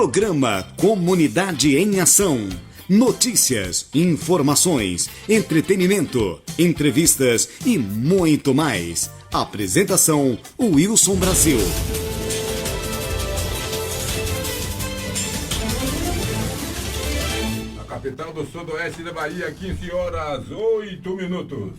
Programa Comunidade em Ação. Notícias, informações, entretenimento, entrevistas e muito mais. Apresentação: Wilson Brasil. A capital do sudoeste da Bahia, 15 horas, 8 minutos.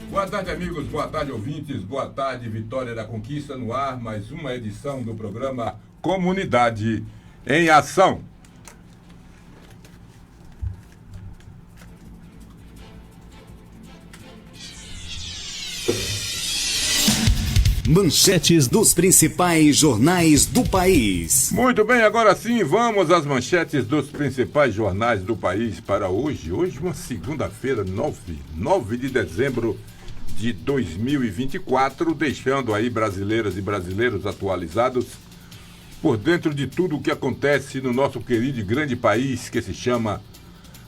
Boa tarde, amigos, boa tarde, ouvintes, boa tarde, Vitória da Conquista, no ar, mais uma edição do programa Comunidade em Ação. Manchetes dos principais jornais do país. Muito bem, agora sim, vamos às manchetes dos principais jornais do país para hoje. Hoje, uma segunda-feira, 9 de dezembro de 2024, deixando aí brasileiras e brasileiros atualizados por dentro de tudo o que acontece no nosso querido e grande país que se chama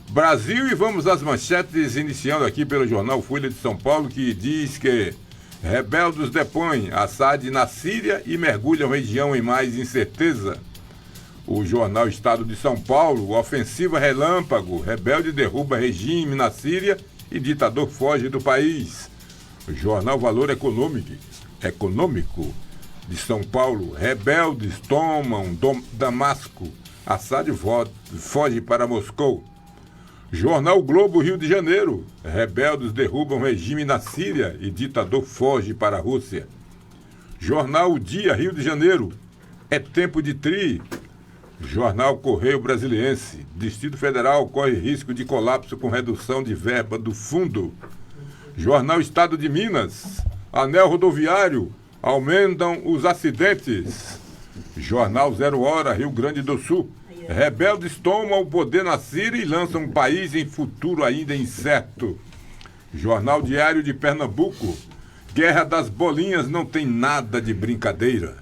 Brasil. E vamos às manchetes, iniciando aqui pelo jornal Folha de São Paulo, que diz que rebeldes depõem Assad na Síria e mergulham região em mais incerteza. O jornal Estado de São Paulo, ofensiva relâmpago, rebelde derruba regime na Síria e ditador foge do país. O jornal Valor Econômico de São Paulo, rebeldes tomam Damasco, Assad foge para Moscou. Jornal Globo Rio de Janeiro, rebeldes derrubam regime na Síria e ditador foge para a Rússia. Jornal Dia Rio de Janeiro, é tempo de tri. Jornal Correio Brasiliense, Distrito Federal corre risco de colapso com redução de verba do fundo. Jornal Estado de Minas, anel rodoviário, aumentam os acidentes. Jornal Zero Hora, Rio Grande do Sul, rebeldes tomam o poder na Síria e lançam um país em futuro ainda incerto. Jornal Diário de Pernambuco, Guerra das Bolinhas não tem nada de brincadeira.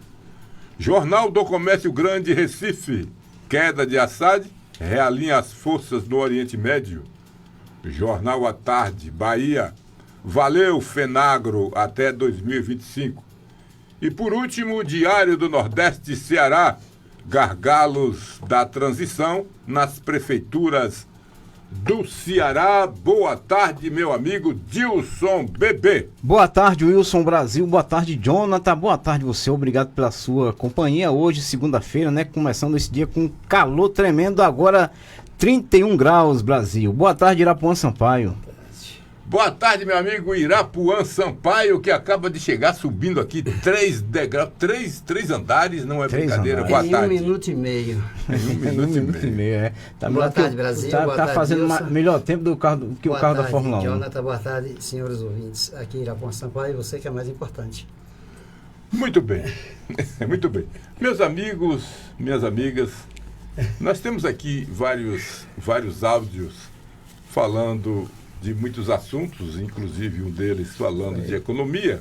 Jornal do Comércio Grande Recife, queda de Assad realinha as forças no Oriente Médio. Jornal à Tarde, Bahia, valeu Fenagro até 2025. E por último, Diário do Nordeste, Ceará, gargalos da transição nas prefeituras do Ceará. Boa tarde, meu amigo Dilson Bebê. Boa tarde, Wilson Brasil. Boa tarde, Jonathan. Boa tarde você. Obrigado pela sua companhia. Hoje, segunda-feira, né? Começando esse dia com calor tremendo. Agora, 31 graus, Brasil. Boa tarde, Irapuã Sampaio. Boa tarde, meu amigo Irapuã Sampaio, que acaba de chegar subindo aqui 3 degraus, três andares, não é brincadeira. Boa tarde. Em 1 minuto e meio. Em 1 minuto e meio, é. Tá boa tarde, Brasil. Tá tarde, fazendo melhor tempo do que o carro da Fórmula 1. Jonathan, boa tarde, senhores ouvintes. Aqui Irapuã Sampaio, você que é mais importante. Muito bem, muito bem. Meus amigos, minhas amigas, nós temos aqui vários áudios falando de muitos assuntos, inclusive um deles falando de economia,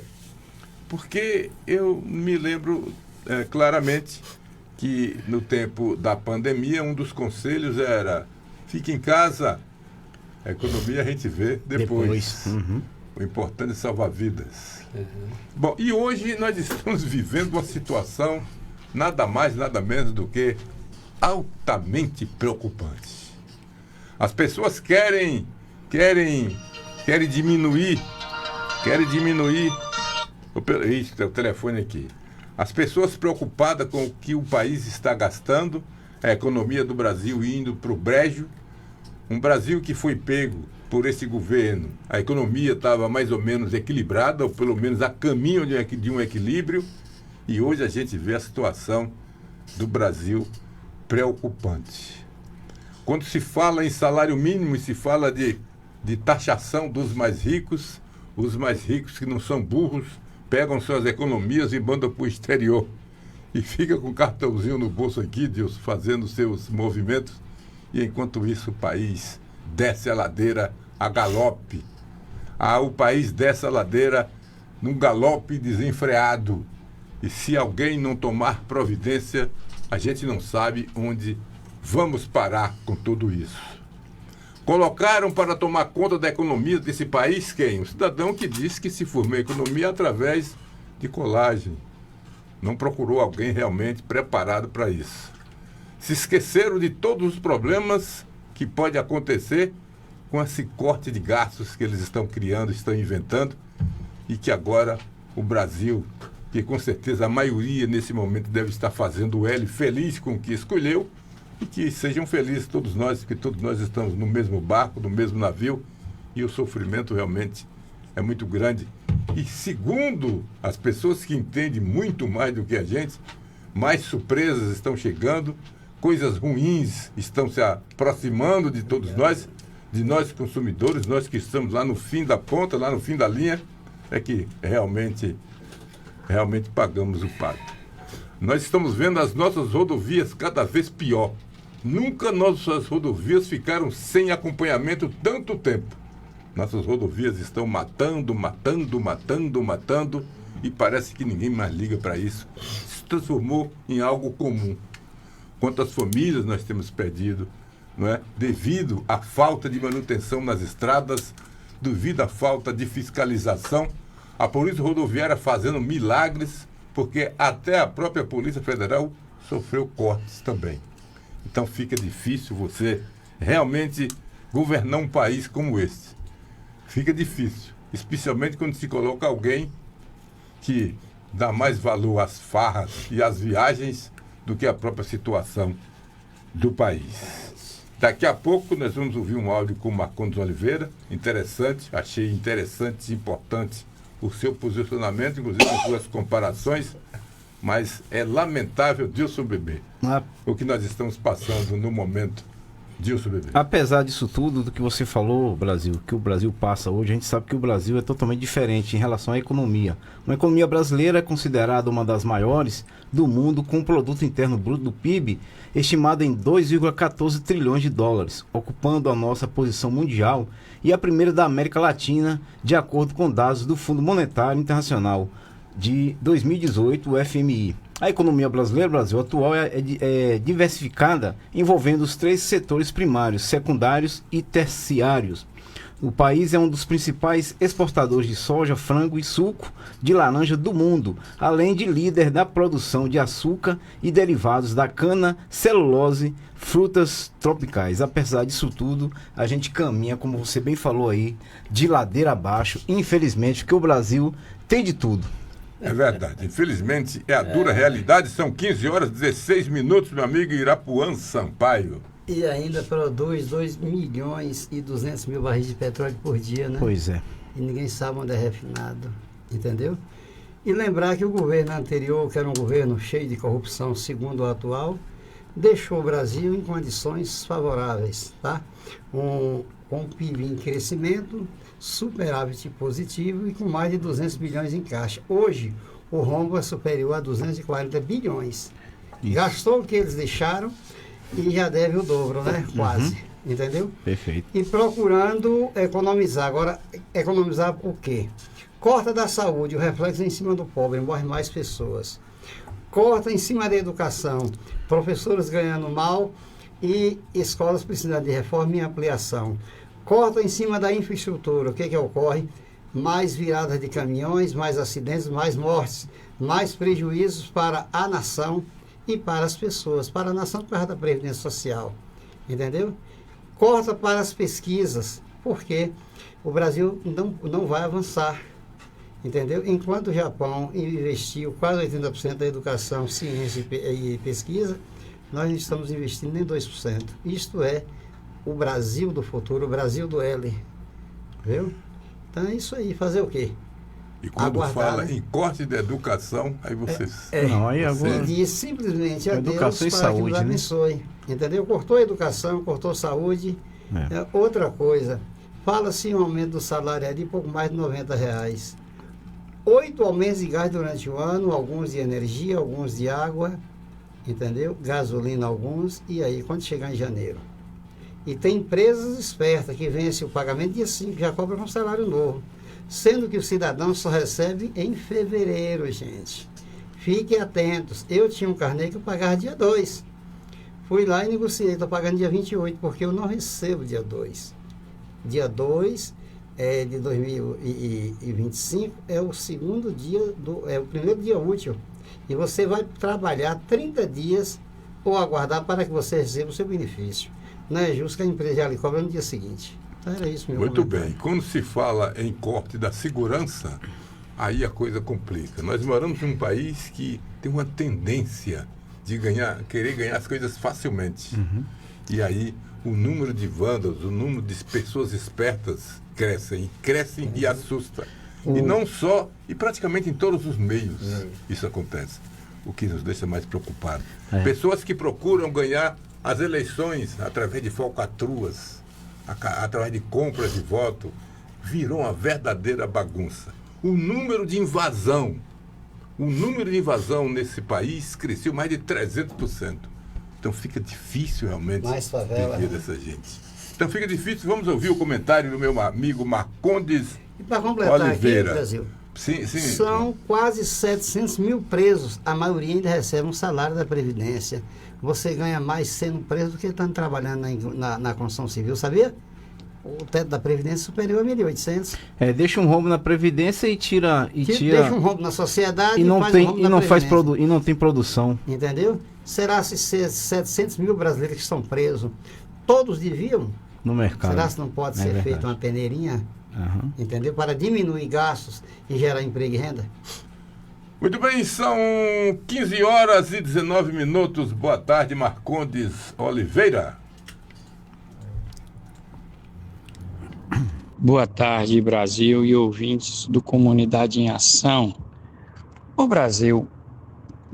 porque eu me lembro claramente que no tempo da pandemia um dos conselhos era: fique em casa, a economia a gente vê depois. Uhum. O importante é salvar vidas. Bom, e hoje nós estamos vivendo uma situação nada mais, nada menos do que altamente preocupante. As pessoas querem diminuir. Isso, é o telefone aqui. As pessoas preocupadas com o que o país está gastando, a economia do Brasil indo para o brejo. Um Brasil que foi pego por esse governo, a economia estava mais ou menos equilibrada, ou pelo menos a caminho de um equilíbrio, e hoje a gente vê a situação do Brasil preocupante. Quando se fala em salário mínimo e se fala de taxação dos mais ricos, os mais ricos que não são burros, pegam suas economias e mandam para o exterior. E fica com o cartãozinho no bolso aqui, Deus, fazendo seus movimentos. E enquanto isso o país desce a ladeira a galope. O país desce a ladeira num galope desenfreado. E se alguém não tomar providência, a gente não sabe onde vamos parar com tudo isso. Colocaram para tomar conta da economia desse país quem? Um cidadão que disse que se formou em economia através de colagem. não procurou alguém realmente preparado para isso. Se esqueceram de todos os problemas que pode acontecer com esse corte de gastos que eles estão criando, estão inventando, e que agora o Brasil, que com certeza a maioria nesse momento deve estar fazendo o L feliz com o que escolheu, e que sejam felizes todos nós, porque todos nós estamos no mesmo barco, no mesmo navio, e o sofrimento realmente é muito grande. E segundo as pessoas que entendem muito mais do que a gente, mais surpresas estão chegando, coisas ruins estão se aproximando de todos nós, de nós consumidores, nós que estamos lá no fim da ponta, lá no fim da linha, é que realmente pagamos o pato. Nós estamos vendo as nossas rodovias cada vez pior. Nunca nossas rodovias ficaram sem acompanhamento tanto tempo. Nossas rodovias estão matando, e parece que ninguém mais liga para isso. Se transformou em algo comum. Quantas famílias nós temos perdido, não é? Devido à falta de manutenção nas estradas, devido à falta de fiscalização, a Polícia Rodoviária fazendo milagres, porque até a própria Polícia Federal sofreu cortes também. Então fica difícil você realmente governar um país como este. Fica difícil, especialmente quando se coloca alguém que dá mais valor às farras e às viagens do que à própria situação do país. Daqui a pouco nós vamos ouvir um áudio com o Marcondes Oliveira, interessante, achei interessante e importante o seu posicionamento, inclusive as suas comparações, mas é lamentável, Dilson Bebê, o que nós estamos passando no momento. Dilson Bebê. Apesar disso tudo, do que você falou, Brasil, que o Brasil passa hoje, a gente sabe que o Brasil é totalmente diferente em relação à economia. Uma economia brasileira é considerada uma das maiores do mundo, com um produto interno bruto do PIB estimado em 2,14 trilhões de dólares, ocupando a nossa posição mundial e a primeira da América Latina, de acordo com dados do Fundo Monetário Internacional de 2018, o FMI. A economia brasileira, Brasil atual, é diversificada, envolvendo os 3 setores primários, secundários e terciários. O país é um dos principais exportadores de soja, frango e suco de laranja do mundo, além de líder da produção de açúcar e derivados da cana, celulose, frutas tropicais. Apesar disso tudo, a gente caminha, como você bem falou aí, de ladeira abaixo, infelizmente, porque o Brasil tem de tudo. É verdade, infelizmente é a dura realidade. São 15 horas e 16 minutos, meu amigo Irapuã Sampaio. E ainda produz 2 milhões e 200 mil barris de petróleo por dia, né? Pois é. E ninguém sabe onde é refinado, entendeu? E lembrar que o governo anterior, que era um governo cheio de corrupção, segundo o atual, deixou o Brasil em condições favoráveis, tá? Com PIB em crescimento, superávit positivo e com mais de 200 bilhões em caixa. Hoje, o rombo é superior a 240 bilhões. Isso. Gastou o que eles deixaram e já deve o dobro, né? Quase. Entendeu? Perfeito. E procurando economizar. Agora, economizar o quê? Corta da saúde, o reflexo é em cima do pobre, morrem mais pessoas. Corta em cima da educação, professores ganhando mal e escolas precisando de reforma e ampliação. Corta em cima da infraestrutura, o que ocorre? Mais viradas de caminhões, mais acidentes, mais mortes, mais prejuízos para a nação e para as pessoas, para a nação por causa da Previdência Social, entendeu? Corta para as pesquisas, porque o Brasil não vai avançar, entendeu? Enquanto o Japão investiu quase 80% da educação, ciência e pesquisa, nós não estamos investindo nem 2%. Isto é o Brasil do futuro, o Brasil do L, viu? Então é isso aí, fazer o quê? E quando Aguardar, fala né? em corte da educação, aí vocês... Não, aí agora... E simplesmente a Educação Deus e para que saúde, nos né? abençoe, entendeu? Cortou a educação, cortou a saúde. Outra coisa, fala-se em um aumento do salário de pouco mais de R$90. 8 aumentos de gás durante o ano, alguns de energia, alguns de água, entendeu? Gasolina alguns, e aí quando chegar em janeiro. E tem empresas espertas que vencem o pagamento dia 5, já cobram um salário novo. Sendo que o cidadão só recebe em fevereiro, gente. Fiquem atentos. Eu tinha um carnê que eu pagava dia 2. Fui lá e negociei, estou pagando dia 28, porque eu não recebo dia 2. Dia 2 de 2025 é o segundo dia, é o primeiro dia útil. e você vai trabalhar 30 dias ou aguardar para que você receba o seu benefício. Não é justo que a empresa já lhe cobra no dia seguinte. Então era isso, meu Muito comentário. bem. Quando se fala em corte da segurança, aí a coisa complica. Nós moramos em um país que tem uma tendência de querer ganhar as coisas facilmente. E aí o número de vândalos, o número de pessoas espertas crescem e assusta. E não só, e praticamente em todos os meios isso acontece. O que nos deixa mais preocupados. Pessoas que procuram ganhar as eleições através de falcatruas, através de compras de voto, virou uma verdadeira bagunça. O número de invasão nesse país cresceu mais de 300%. Então fica difícil realmente Mais favela, viver dessa gente. Então fica difícil. Vamos ouvir o comentário do meu amigo Marcondes E para completar Oliveira. aqui, Brasil, Sim. são quase 700 mil presos. A maioria ainda recebe um salário da Previdência. Você ganha mais sendo preso do que estando trabalhando na construção civil, sabia? O teto da Previdência é superior a 1.800. Deixa um rombo na Previdência e tira. Deixa um rombo na sociedade E não faz tem, um rombo e na não faz Previdência. e não tem produção. Entendeu? Será se 700 mil brasileiros que estão presos, todos deviam? No mercado. Será se não pode É ser verdade. feita uma peneirinha? Aham. Entendeu? Para diminuir gastos e gerar emprego e renda? Muito bem, são 15 horas e 19 minutos. Boa tarde, Marcondes Oliveira. Boa tarde, Brasil e ouvintes do Comunidade em Ação. O Brasil,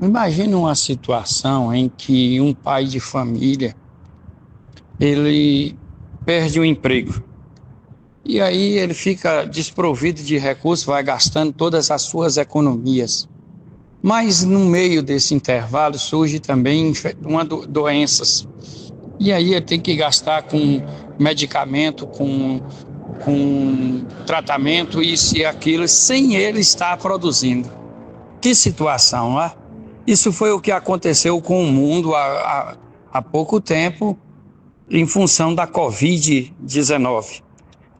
imagina uma situação em que um pai de família, ele perde o emprego. E aí ele fica desprovido de recursos, vai gastando todas as suas economias. Mas no meio desse intervalo surge também doenças. E aí ele tem que gastar com medicamento, com tratamento, isso e aquilo, sem ele estar produzindo. Que situação, né? Isso foi o que aconteceu com o mundo há pouco tempo, em função da Covid-19.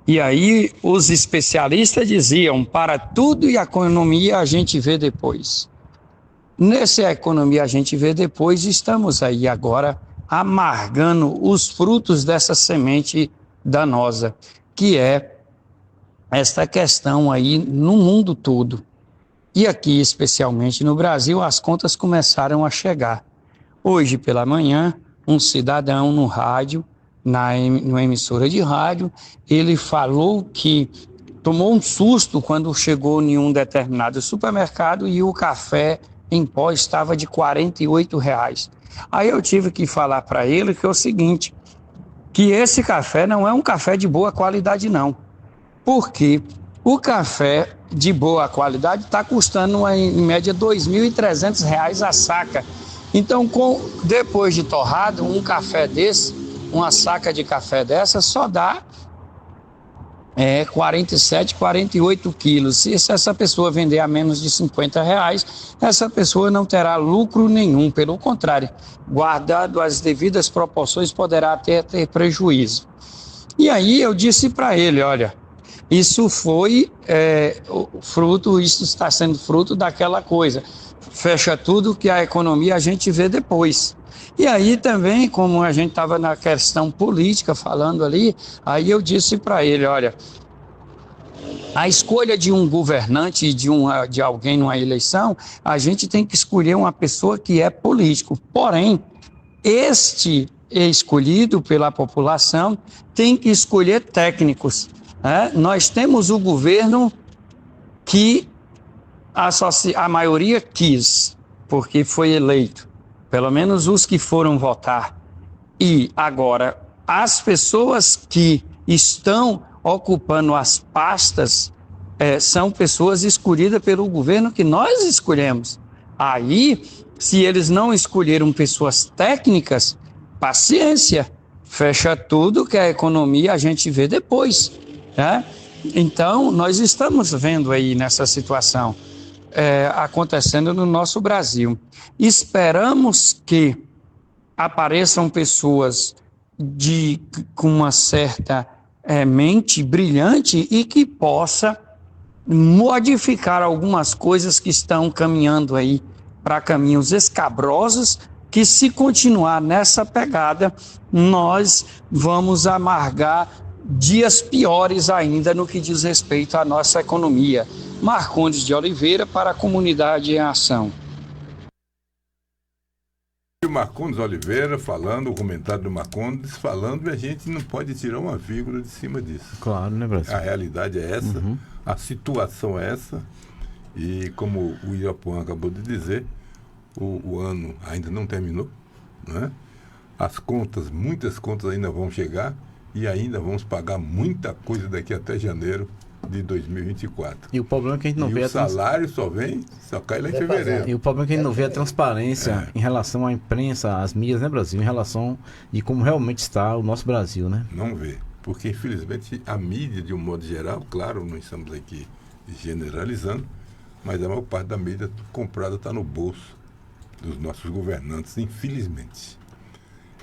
E aí os especialistas diziam, para tudo e a economia a gente vê depois. Nessa economia a gente vê depois, estamos aí agora amargando os frutos dessa semente danosa, que é esta questão aí no mundo todo. E aqui, especialmente no Brasil, as contas começaram a chegar. Hoje pela manhã, um cidadão no rádio, numa emissora de rádio, ele falou que tomou um susto quando chegou em um determinado supermercado e o café em pó estava de R$ 48,00. Aí eu tive que falar para ele que é o seguinte, que esse café não é um café de boa qualidade não, porque o café de boa qualidade está custando em média R$ 2.300 a saca. Então, depois de torrado, um café desse, uma saca de café dessa só dá 47, 48 quilos. E se essa pessoa vender a menos de R$ 50, essa pessoa não terá lucro nenhum. Pelo contrário, guardado as devidas proporções, poderá até ter prejuízo. E aí eu disse para ele, olha, isso foi isso está sendo fruto daquela coisa. Fecha tudo que a economia a gente vê depois. E aí também, como a gente estava na questão política falando ali, aí eu disse para ele, olha, a escolha de um governante, de alguém numa eleição, a gente tem que escolher uma pessoa que é político. Porém, este escolhido pela população tem que escolher técnicos. Nós temos o governo que a maioria quis, porque foi eleito. Pelo menos os que foram votar. E agora, as pessoas que estão ocupando as pastas são pessoas escolhidas pelo governo que nós escolhemos. Aí, se eles não escolheram pessoas técnicas, paciência, fecha tudo que a economia a gente vê depois. Né? Então, nós estamos vendo aí nessa situação acontecendo no nosso Brasil. Esperamos que apareçam pessoas com uma certa mente brilhante e que possa modificar algumas coisas que estão caminhando aí para caminhos escabrosos, que se continuar nessa pegada, nós vamos amargar dias piores ainda no que diz respeito à nossa economia. Marcondes de Oliveira para a Comunidade em Ação. O Marcondes Oliveira falando, o comentário do Marcondes falando, e a gente não pode tirar uma vírgula de cima disso. Claro, né, Brasil? A realidade é essa, a situação é essa, e como o Irapuã acabou de dizer, o ano ainda não terminou, né? As contas, muitas contas ainda vão chegar e ainda vamos pagar muita coisa daqui até janeiro de 2024. E o problema é que a gente não E vê o salário só cai lá em fevereiro. E o problema é que a gente não vê a transparência em relação à imprensa, às mídias, né, Brasil? Em relação de como realmente está o nosso Brasil, né? Não vê. Porque, infelizmente, a mídia, de um modo geral, claro, não estamos aqui generalizando, mas a maior parte da mídia comprada está no bolso dos nossos governantes, infelizmente.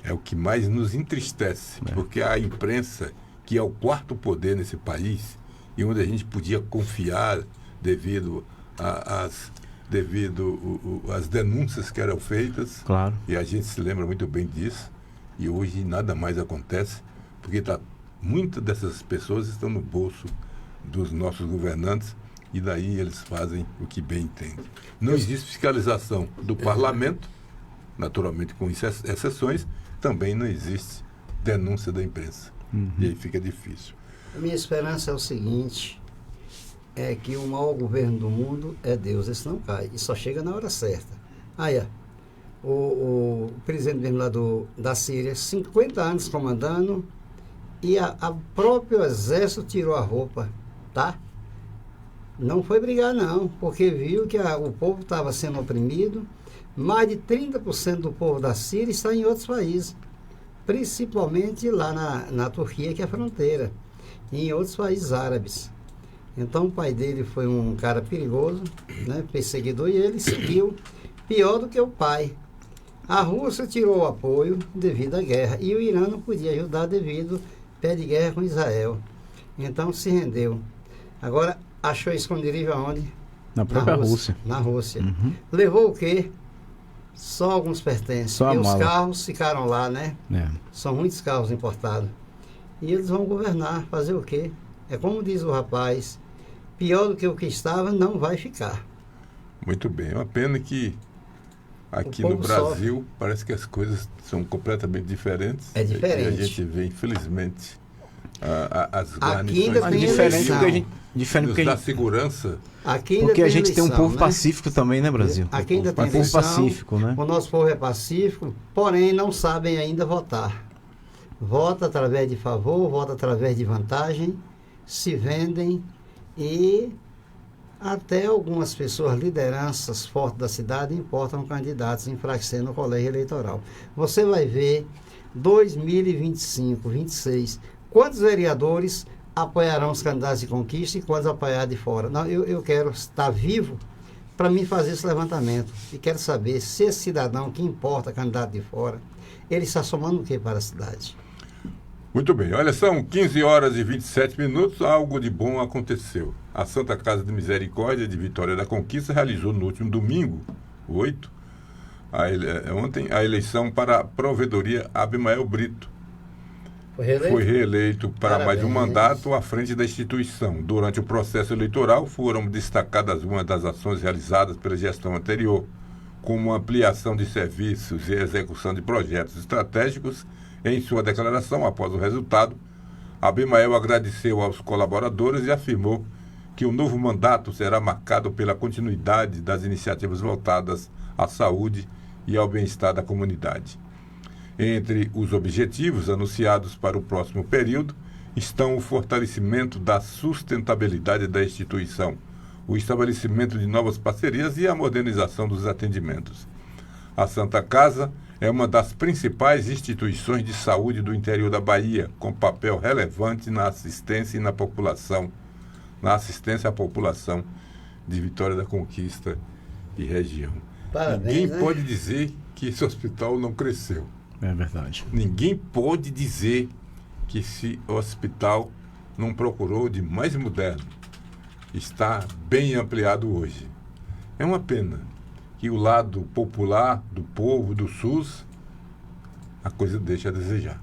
É o que mais nos entristece, porque a imprensa, que é o quarto poder nesse país, e onde a gente podia confiar devido às denúncias que eram feitas, claro. E a gente se lembra muito bem disso, e hoje nada mais acontece, porque muitas dessas pessoas estão no bolso dos nossos governantes, e daí eles fazem o que bem entendem. Não existe fiscalização do parlamento, naturalmente com exceções, também não existe denúncia da imprensa. E aí fica difícil. A minha esperança é o seguinte, é que o maior governo do mundo é Deus, esse não cai, e só chega na hora certa. Aí, o presidente mesmo lá da Síria, 50 anos comandando, e a próprio exército tirou a roupa, tá? Não foi brigar não, porque viu que o povo estava sendo oprimido. Mais de 30% do povo da Síria está em outros países, principalmente lá na Turquia, que é a fronteira, e em outros países árabes. Então o pai dele foi um cara perigoso, né, perseguidor, e ele seguiu pior do que o pai. A Rússia tirou o apoio devido à guerra, e o Irã não podia ajudar devido ao pé de guerra com Israel. Então se rendeu. Agora, achou esconderijo aonde? Na própria Rússia. Na Rússia. Levou o quê? Só alguns pertences. Só a e os mala. carros ficaram lá, né? É. São muitos carros importados. E eles vão governar, fazer o quê? É como diz o rapaz, pior do que o que estava não vai ficar. Muito bem. É uma pena que aqui O no povo Brasil sofre. parece que as coisas são completamente diferentes. É diferente. E a gente vê, infelizmente, as Aqui guarnições ainda tem Diferente eleição. do que a gente... Diferente do que a da gente... segurança. Aqui ainda Porque a tem gente tem um eleição, povo né? pacífico também, né, Brasil? Aqui ainda tem Um povo eleição, pacífico, né? O nosso povo é pacífico, porém não sabem ainda votar. Vota através de favor, vota através de vantagem, se vendem e até algumas pessoas, lideranças fortes da cidade, importam candidatos, enfraquecendo o colégio eleitoral. Você vai ver 2025, 26, quantos vereadores apoiarão os candidatos de conquista e quantos apoiar de fora. Não, eu quero estar vivo para mim fazer esse levantamento. E quero saber se esse cidadão que importa candidato de fora, ele está somando o que para a cidade? Muito bem. Olha, são 15 horas e 27 minutos. Algo de bom aconteceu. A Santa Casa de Misericórdia de Vitória da Conquista realizou no último domingo, 8, ontem, a eleição para a provedoria Abimael Brito. Foi reeleito para mais de um mandato à frente da instituição. Durante o processo eleitoral foram destacadas algumas das ações realizadas pela gestão anterior, como ampliação de serviços e execução de projetos estratégicos. Em sua declaração, após o resultado, Abimael agradeceu aos colaboradores e afirmou que o novo mandato será marcado pela continuidade das iniciativas voltadas à saúde e ao bem-estar da comunidade. Entre os objetivos anunciados para o próximo período estão o fortalecimento da sustentabilidade da instituição, o estabelecimento de novas parcerias e a modernização dos atendimentos. A Santa Casa é uma das principais instituições de saúde do interior da Bahia, com papel relevante na assistência e na assistência à população de Vitória da Conquista e região. Parabéns, Ninguém né? pode dizer que esse hospital não cresceu. É verdade. Ninguém pode dizer que esse hospital não procurou de mais moderno. Está bem ampliado hoje. É uma pena que o lado popular, do povo, do SUS, a coisa deixa a desejar.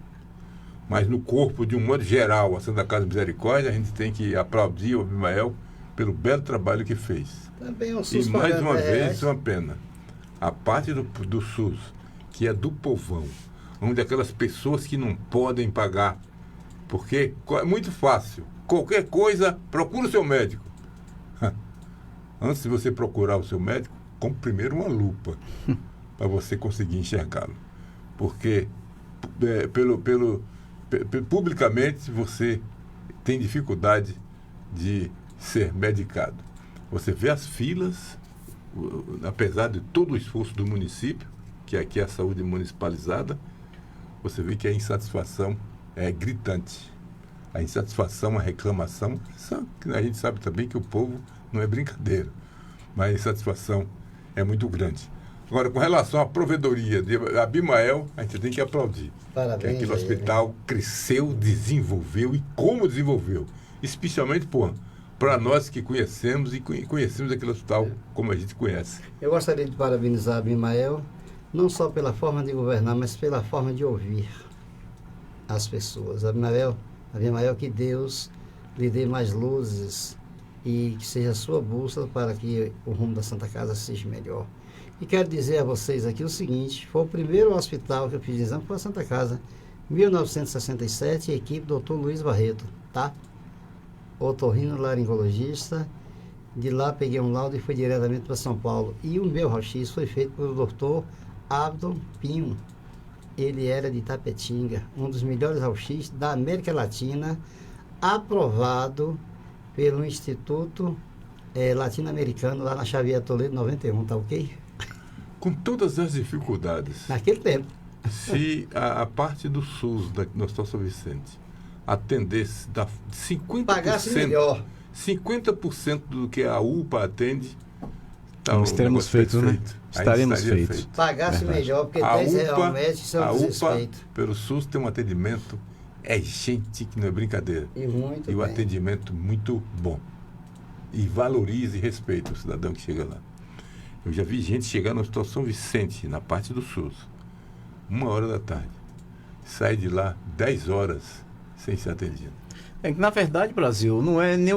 Mas no corpo, de um modo geral, a Santa Casa de Misericórdia, a gente tem que aplaudir o Abimael pelo belo trabalho que fez. Também o E SUS mais uma pagando vez, R$10. uma pena. A parte do SUS, que é do povão, onde aquelas pessoas que não podem pagar, porque é muito fácil. Qualquer coisa, procura o seu médico. Antes de você procurar o seu médico, compre primeiro uma lupa para você conseguir enxergá-lo. Porque publicamente você tem dificuldade de ser medicado. Você vê as filas, apesar de todo o esforço do município, que aqui é a saúde municipalizada, você vê que a insatisfação é gritante. A insatisfação, a reclamação, a gente sabe também que o povo não é brincadeira, mas a insatisfação é muito grande. Agora, com relação à provedoria de Abimael, a gente tem que aplaudir. Parabéns, que aquele a ele. hospital cresceu, desenvolveu e como desenvolveu. Especialmente, para nós que conhecemos e conhecemos aquele hospital como a gente conhece. Eu gostaria de parabenizar Abimael, não só pela forma de governar, mas pela forma de ouvir as pessoas. Abimael, que Deus lhe dê mais luzes e que seja a sua bússola para que o rumo da Santa Casa seja melhor. E quero dizer a vocês aqui o seguinte, foi o primeiro hospital que eu fiz exame, foi a Santa Casa, 1967, equipe Dr. Luiz Barreto, tá? Otorrinolaringologista. De lá peguei um laudo e fui diretamente para São Paulo. E o meu raio-x foi feito pelo Dr. Abdon Pinho. Ele era de Tapetinga, um dos melhores raio-x da América Latina, aprovado pelo Instituto Latino-Americano, lá na Xavier Toledo, 91, tá ok? Com todas as dificuldades, Naquele tempo. se a parte do SUS, no Hospital São Vicente, atendesse 50%, Pagasse melhor. 50% do que a UPA atende, Nós teremos feito, né? Estaremos feitos. Pagasse Verdade. melhor, porque A 10 reais UPA, ao mês, isso é a um UPA, desrespeito. pelo SUS, tem um atendimento, é gente que não é brincadeira. E muito E o bem. atendimento muito bom. E valoriza e respeita o cidadão que chega lá. Eu já vi gente chegar no Hospital São Vicente, na parte do SUS, 1h da tarde. Sai de lá 10 horas sem ser atendido. É que, na verdade, Brasil, não é nem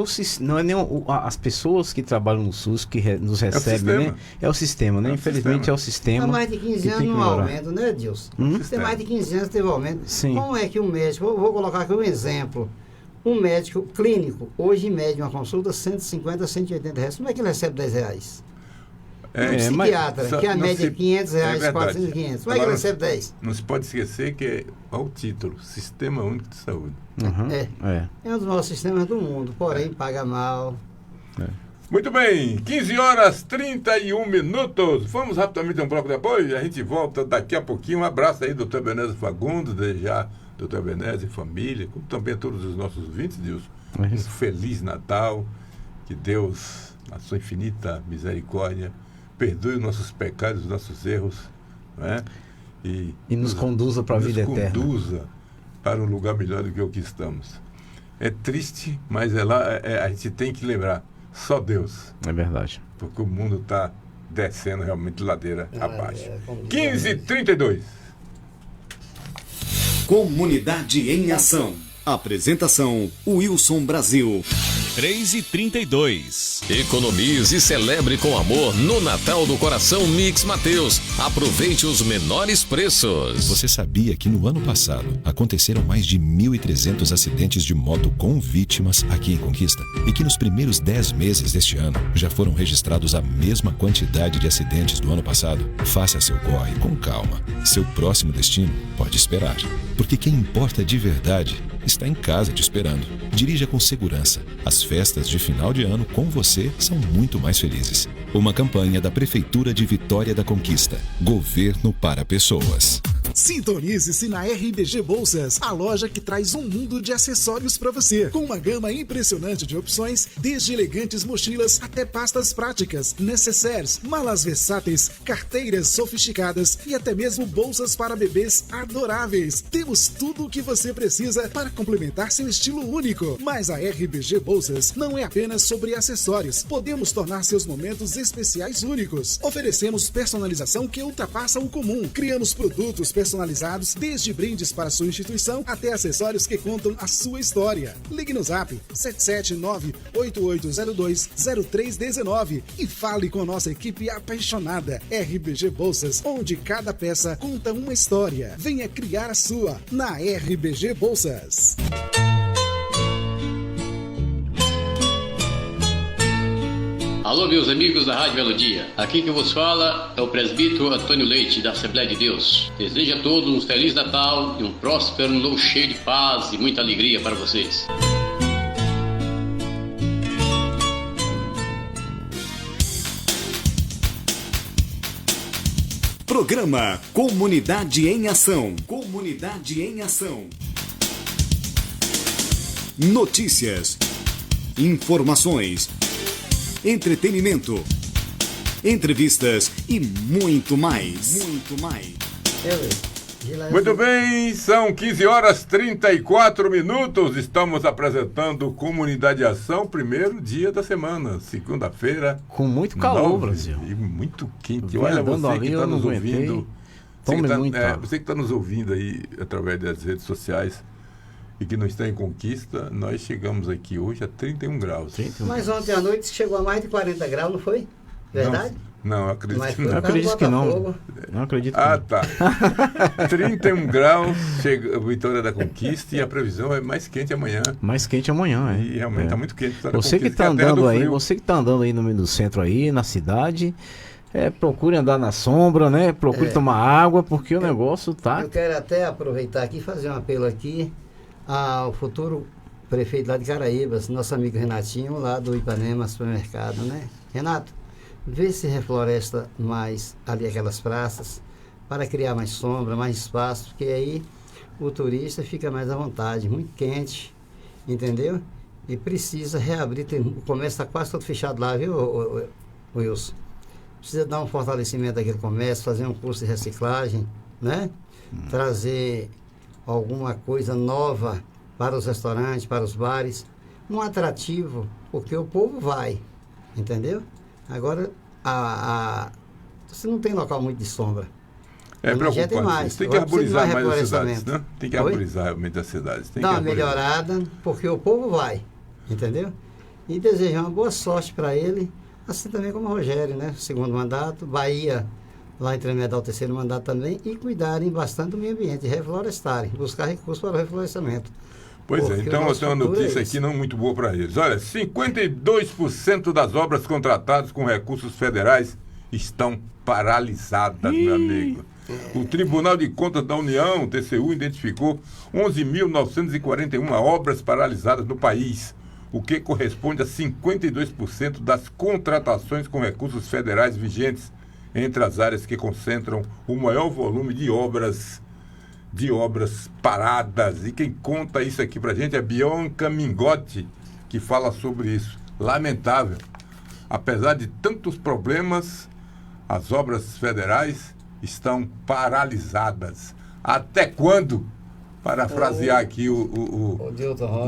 as pessoas que trabalham no SUS que nos recebem, sistema. né? É o sistema, né? É o Infelizmente sistema. é o sistema. Há mais de 15 que anos tem que não melhorar. aumenta, né, Edilson? Hum? Tem mais de 15 anos teve aumento. Sim. Como é que um médico, eu vou colocar aqui um exemplo, um médico clínico, hoje em média uma consulta, 150 a 180 reais. Como é que ele recebe 10 reais? Um mas- psiquiatra, que a não média é se- 500 reais, verdade. 400 e 500. Como é que ele Agora, recebe 10? Não se pode esquecer que olha o título, Sistema Único de Saúde. Uhum. É um dos maiores sistemas do mundo, porém paga mal. Muito bem, 15h31. Vamos rapidamente a um bloco de apoio e a gente volta daqui a pouquinho. Um abraço aí, doutor Ebenezer Fagundes, desde já, doutor Ebenezer e família, como também a todos os nossos ouvintes, Deus. É Um isso. Feliz Natal, que Deus, na sua infinita misericórdia, perdoe os nossos pecados, os nossos erros, não é? E nos conduza para a vida nos eterna. conduza para um lugar melhor do que o que estamos. É triste, mas a gente tem que lembrar, só Deus, É verdade. porque o mundo está descendo realmente ladeira abaixo. como diz 15h32. Comunidade em Ação. Apresentação: Wilson Brasil. 3h32. Economize e celebre com amor no Natal do Coração Mix Mateus. Aproveite os menores preços. Você sabia que no ano passado aconteceram mais de 1.300 acidentes de moto com vítimas aqui em Conquista? E que nos primeiros 10 meses deste ano já foram registrados a mesma quantidade de acidentes do ano passado? Faça seu corre com calma. Seu próximo destino pode esperar. Porque quem importa de verdade está em casa te esperando. Dirija com segurança. As festas de final de ano com você são muito mais felizes. Uma campanha da Prefeitura de Vitória da Conquista. Governo para pessoas. Sintonize-se na RBG Bolsas, a loja que traz um mundo de acessórios para você, com uma gama impressionante de opções, desde elegantes mochilas até pastas práticas, necessaires, malas versáteis, carteiras sofisticadas e até mesmo bolsas para bebês adoráveis. Temos tudo o que você precisa para complementar seu estilo único. Mas a RBG Bolsas não é apenas sobre acessórios. Podemos tornar seus momentos especiais únicos. Oferecemos personalização que ultrapassa o comum. Criamos produtos personalizados, desde brindes para sua instituição até acessórios que contam a sua história. Ligue no Zap 779-8802-0319 e fale com nossa equipe apaixonada. RBG Bolsas, onde cada peça conta uma história. Venha criar a sua na RBG Bolsas. Alô, meus amigos da Rádio Melodia. Aqui que vos fala é o presbítero Antônio Leite, da Assembleia de Deus. Desejo a todos um Feliz Natal e um próspero novo cheio de paz e muita alegria para vocês. Programa Comunidade em Ação. Comunidade em Ação. Notícias, informações, entretenimento, entrevistas e muito mais. Muito mais. Muito bem, são 15 horas 34 minutos. Estamos apresentando Comunidade em Ação, primeiro dia da semana, segunda-feira. Com muito calor, Brasil. E muito quente. Olha, você que está nos ouvindo. Você que está nos ouvindo aí através das redes sociais e que não está em Conquista, nós chegamos aqui hoje a 31 graus. 31 Mas ontem à noite chegou a mais de 40 graus, não foi? Verdade? Não, acredito que não. Eu acredito que não. Não acredito que não. Tá. 31 graus, chega a Vitória da Conquista e a previsão é mais quente amanhã. Mais quente amanhã, E realmente está muito quente. Você que está andando aí, você que está andando aí no meio do centro aí, na cidade, procure andar na sombra, né? Procure tomar água, porque o negócio tá... Eu quero até aproveitar aqui e fazer um apelo aqui ao futuro prefeito lá de Caraíbas, nosso amigo Renatinho, lá do Ipanema Supermercado, né? Renato, vê se refloresta mais ali aquelas praças para criar mais sombra, mais espaço, porque aí o turista fica mais à vontade, muito quente, entendeu? E precisa reabrir, o comércio está quase todo fechado lá, viu, Wilson? Precisa dar um fortalecimento àquele comércio, fazer um curso de reciclagem, né? Trazer alguma coisa nova para os restaurantes, para os bares, um atrativo, porque o povo vai, entendeu? Agora, você não tem local muito de sombra. É preocupante. Tem que arborizar mais as cidades, né? Tem que arborizar realmente as cidades. Dá uma melhorada, porque o povo vai, entendeu? E desejar uma boa sorte para ele, assim também como o Rogério, né? Segundo mandato, Bahia, lá em Tremedal, o terceiro mandato também, e cuidarem bastante do meio ambiente, reflorestarem, buscar recursos para o reflorestamento. Pois é, então eu tenho uma notícia aqui não muito boa para eles. Olha, 52% das obras contratadas com recursos federais estão paralisadas, meu amigo. O Tribunal de Contas da União, TCU, identificou 11.941 obras paralisadas no país, o que corresponde a 52% das contratações com recursos federais vigentes entre as áreas que concentram o maior volume de obras paradas. E quem conta isso aqui pra gente é Bianca Mingotti, que fala sobre isso. Lamentável. Apesar de tantos problemas, as obras federais estão paralisadas. Até quando? Parafrasear aqui o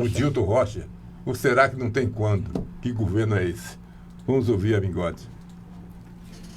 Dilton Rocha. Ou será que não tem quando? Que governo é esse? Vamos ouvir a Mingotti.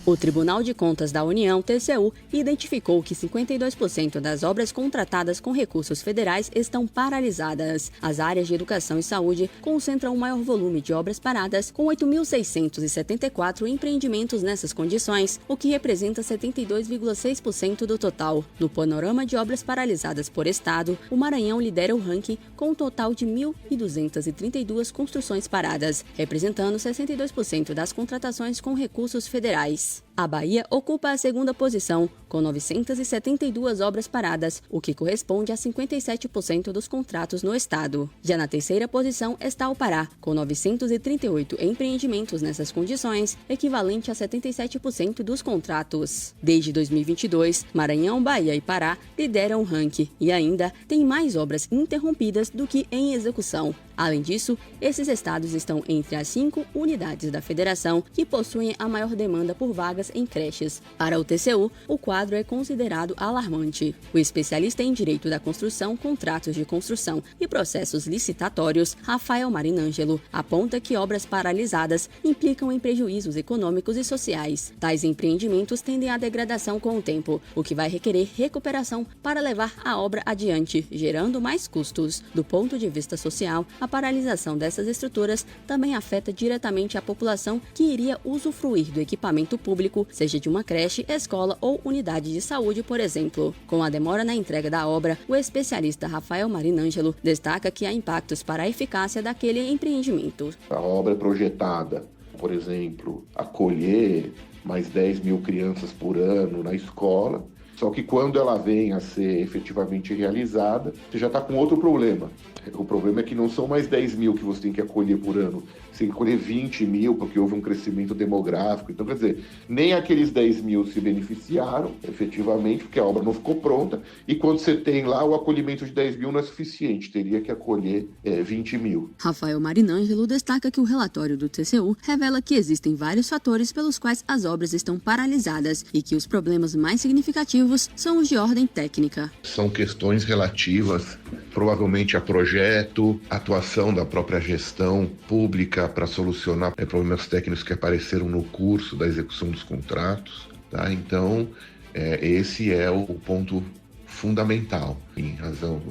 O Tribunal de Contas da União, TCU, identificou que 52% das obras contratadas com recursos federais estão paralisadas. As áreas de educação e saúde concentram o maior volume de obras paradas, com 8.674 empreendimentos nessas condições, o que representa 72,6% do total. No panorama de obras paralisadas por estado, o Maranhão lidera o ranking com um total de 1.232 construções paradas, representando 62% das contratações com recursos federais. A Bahia ocupa a segunda posição, com 972 obras paradas, o que corresponde a 57% dos contratos no estado. Já na terceira posição está o Pará, com 938 empreendimentos nessas condições, equivalente a 77% dos contratos. Desde 2022, Maranhão, Bahia e Pará lideram o ranking e ainda tem mais obras interrompidas do que em execução. Além disso, esses estados estão entre as 5 unidades da federação que possuem a maior demanda por vagas em creches. Para o TCU, o quadro é considerado alarmante. O especialista em Direito da Construção, Contratos de Construção e Processos Licitatórios, Rafael Marinângelo, aponta que obras paralisadas implicam em prejuízos econômicos e sociais. Tais empreendimentos tendem à degradação com o tempo, o que vai requerer recuperação para levar a obra adiante, gerando mais custos. Do ponto de vista social, a paralisação dessas estruturas também afeta diretamente a população que iria usufruir do equipamento público, seja de uma creche, escola ou unidade de saúde, por exemplo. Com a demora na entrega da obra, o especialista Rafael Marinângelo destaca que há impactos para a eficácia daquele empreendimento. A obra é projetada, por exemplo, acolher mais 10 mil crianças por ano na escola, só que quando ela vem a ser efetivamente realizada, você já está com outro problema. O problema é que não são mais 10 mil que você tem que acolher por ano, você tem que acolher 20 mil, porque houve um crescimento demográfico. Então, quer dizer, nem aqueles 10 mil se beneficiaram, efetivamente, porque a obra não ficou pronta, e quando você tem lá, o acolhimento de 10 mil não é suficiente, teria que acolher 20 mil. Rafael Marinângelo destaca que o relatório do TCU revela que existem vários fatores pelos quais as obras estão paralisadas e que os problemas mais significativos são os de ordem técnica. São questões relativas, provavelmente, a projeto, atuação da própria gestão pública para solucionar problemas técnicos que apareceram no curso da execução dos contratos. Tá? Então, esse é o ponto fundamental, em razão